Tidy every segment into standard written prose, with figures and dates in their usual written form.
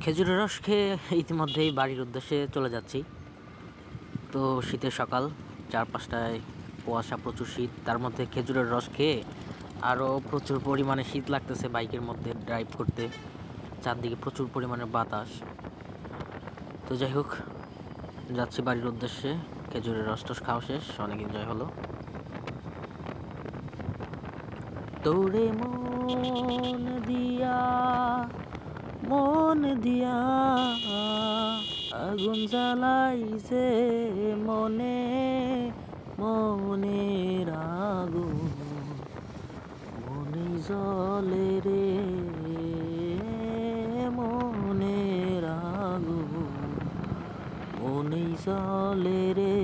খেজুরের রস খেয়ে ইতিমধ্যেই বাড়ির উদ্দেশ্যে চলে যাচ্ছি। তো শীতের সকাল, 4-5টায় কুয়াশা, প্রচুর শীত, তার মধ্যে খেজুরের রস খেয়ে আরও প্রচুর পরিমাণে শীত লাগতেছে বাইকের মধ্যে ড্রাইভ করতে। চারদিকে প্রচুর পরিমাণে বাতাস। তো যাই হোক, যাচ্ছি বাড়ির উদ্দেশ্যে। খেজুরের রস টস খাওয়া শেষ, অনেক এনজয় হলো। তোরে মন দিয়া আগুন জ্বালাইছে মনে মনের আগুন, মনে জ্বলে রে মনের আগুন, মনে জ্বলে রে।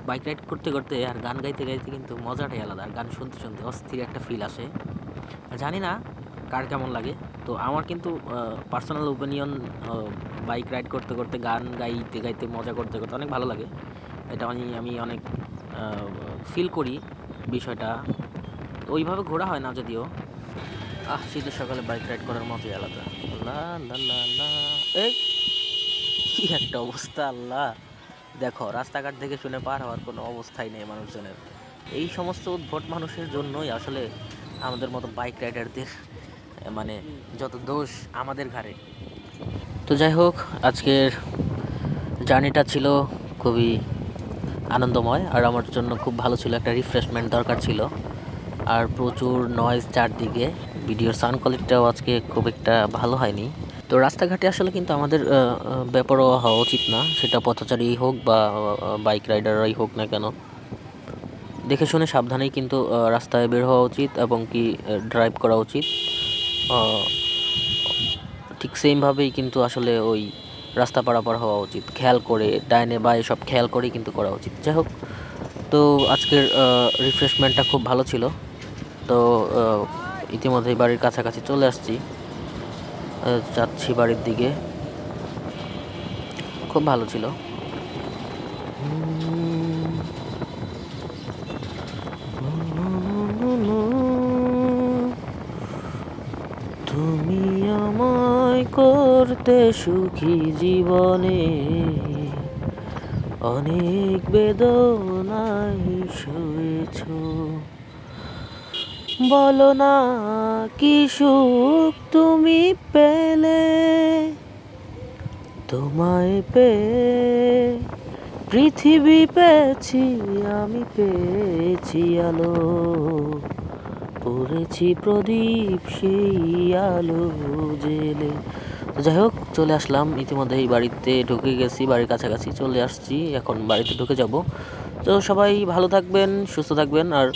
বাইক রাইড করতে করতে আর গান গাইতে গাইতে কিন্তু মজাটাই আলাদা। আর গান শুনতে শুনতে অস্থির একটা ফিল আসে। জানি না কার কেমন লাগে। তো আমার কিন্তু পার্সোনাল ওপিনিয়ন, বাইক রাইড করতে করতে গান গাইতে গাইতে মজা করতে করতে অনেক ভালো লাগে। এটা আমি অনেক ফিল করি বিষয়টা। ওইভাবে ঘোরা হয় না যদিও। শীতের সকালে বাইক রাইড করার মজাই আলাদা। লা লা লা লা, এই কি একটা অবস্থা! আল্লাহ, দেখো রাস্তাঘাট থেকে শুনে পার হওয়ার কোনো অবস্থাই নেই মানুষজনের। এই সমস্ত উদ্ভট মানুষের জন্যই আসলে আমাদের মতো বাইক রাইডারদের মানে যত দোষ আমাদের ঘাড়ে। তো যাই হোক, আজকের জার্নিটা ছিল খুবই আনন্দময়, আর আমার জন্য খুব ভালো ছিল। একটা রিফ্রেশমেন্ট দরকার ছিল, আর প্রচুর নয়েজ চারদিকে। ভিডিওর সাউন্ড কোয়ালিটিটাও আজকে খুব একটা ভালো হয়নি। তো রাস্তাঘাটে আসলে কিন্তু আমাদের বেপরোয়া হওয়া উচিত না, সেটা পথচারী হোক বা বাইক রাইডাররাই হোক না কেন। দেখে শুনে সাবধানেই কিন্তু রাস্তায় বের হওয়া উচিত এবং কি ড্রাইভ করা উচিত। ঠিক সেমভাবেই কিন্তু আসলে ওই রাস্তা পারাপার হওয়া উচিত, খেয়াল করে ডাইনে বাঁয়ে সব খেয়াল করেই কিন্তু করা উচিত। যাই হোক, তো আজকের রিফ্রেশমেন্টটা খুব ভালো ছিল। তো ইতিমধ্যেই বাড়ির কাছাকাছি চলে আসছি, যাচ্ছি বাড়ির দিকে। খুব ভালো ছিল। তুমি আমায় করতে সুখী জীবনে, অনেক বেদনায় সয়েছ। বলো না কি সুখ তুমি পেলে, তোমায় পেয়ে পৃথিবী পেয়েছি, আমি পেয়েছি আলো, পড়েছি প্রদীপ সেই আলো জেলে। তো যাই হোক, চলে আসলাম ইতিমধ্যেই, বাড়িতে ঢুকে গেছি, বাড়ির কাছাকাছি চলে আসছি, এখন বাড়িতে ঢুকে যাব। তো সবাই ভালো থাকবেন, সুস্থ থাকবেন, আর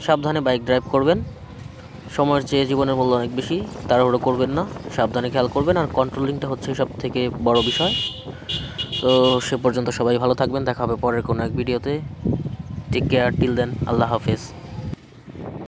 সাবধানে বাইক ড্রাইভ করবেন। সময়ের চেয়ে জীবনের মূল্য অনেক বেশি, তাড়াহুড়ো করবেন না, সাবধানে খেয়াল করবেন, আর কন্ট্রোলিংটা হচ্ছে সব থেকে বড় বিষয়। তো সে পর্যন্ত সবাই ভালো থাকবেন, দেখা হবে পরের কোনো এক ভিডিওতে। টেক কেয়ার, টিল দেন, আল্লাহ হাফেজ।